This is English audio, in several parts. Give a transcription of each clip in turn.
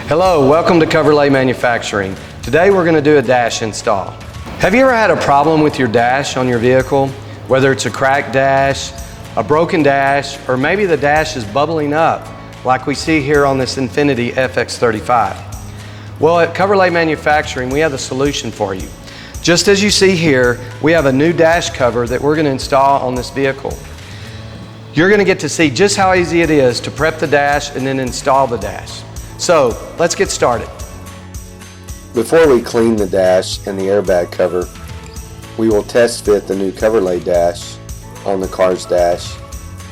Hello, welcome to Coverlay Manufacturing. Today we're going to do a dash install. Have you ever had a problem with your dash on your vehicle? Whether it's a cracked dash, a broken dash, or maybe the dash is bubbling up like we see here on this Infiniti FX35. Well, at Coverlay Manufacturing we have the solution for you. Just as you see here, we have a new dash cover that we're going to install on this vehicle. You're going to get to see just how easy it is to prep the dash and then install the dash. So let's get started. Before we clean the dash and the airbag cover, we will test fit the new Coverlay dash on the car's dash,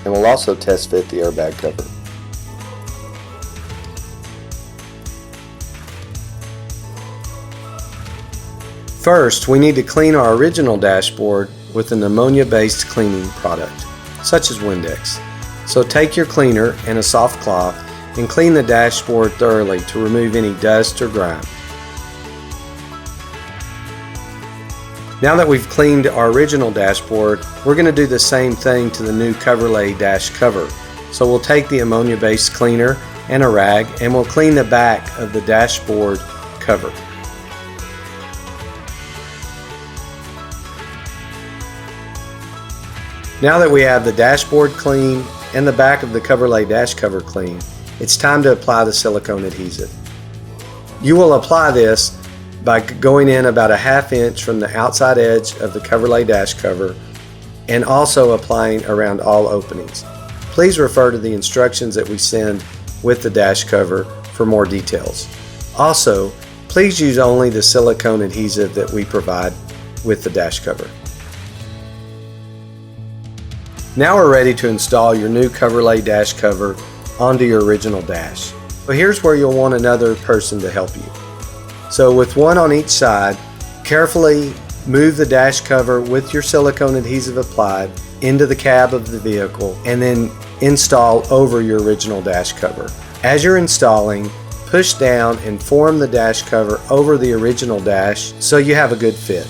and we'll also test fit the airbag cover. First, we need to clean our original dashboard with an ammonia-based cleaning product, such as Windex. So take your cleaner and a soft cloth and clean the dashboard thoroughly to remove any dust or grime. Now that we've cleaned our original dashboard, we're going to do the same thing to the new Coverlay dash cover. So we'll take the ammonia-based cleaner and a rag and we'll clean the back of the dashboard cover. Now that we have the dashboard clean and the back of the Coverlay dash cover clean, it's time to apply the silicone adhesive. You will apply this by going in about a ½ inch from the outside edge of the Coverlay dash cover and also applying around all openings. Please refer to the instructions that we send with the dash cover for more details. Also, please use only the silicone adhesive that we provide with the dash cover. Now we're ready to install your new Coverlay dash cover onto your original dash. So here's where you'll want another person to help you. So with one on each side, carefully move the dash cover with your silicone adhesive applied into the cab of the vehicle and then install over your original dash cover. As you're installing, push down and form the dash cover over the original dash so you have a good fit.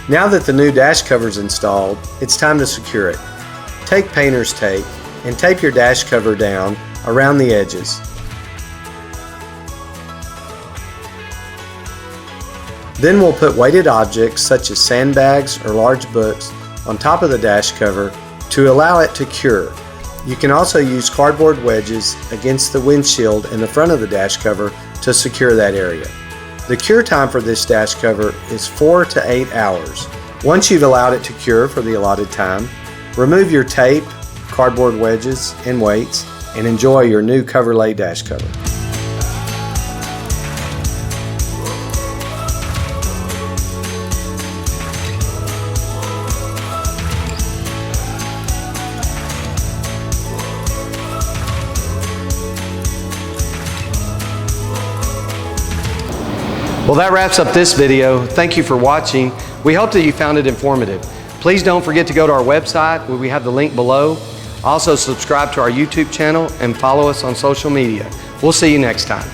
Now that the new dash cover is installed, it's time to secure it. Take painter's tape and tape your dash cover down around the edges. Then we'll put weighted objects such as sandbags or large books on top of the dash cover to allow it to cure. You can also use cardboard wedges against the windshield in the front of the dash cover to secure that area. The cure time for this dash cover is 4 to 8 hours. Once you've allowed it to cure for the allotted time, remove your tape, cardboard wedges, and weights, and enjoy your new Coverlay dash cover. Well, that wraps up this video. Thank you for watching. We hope that you found it informative. Please don't forget to go to our website where we have the link below. Also subscribe to our YouTube channel and follow us on social media. We'll see you next time.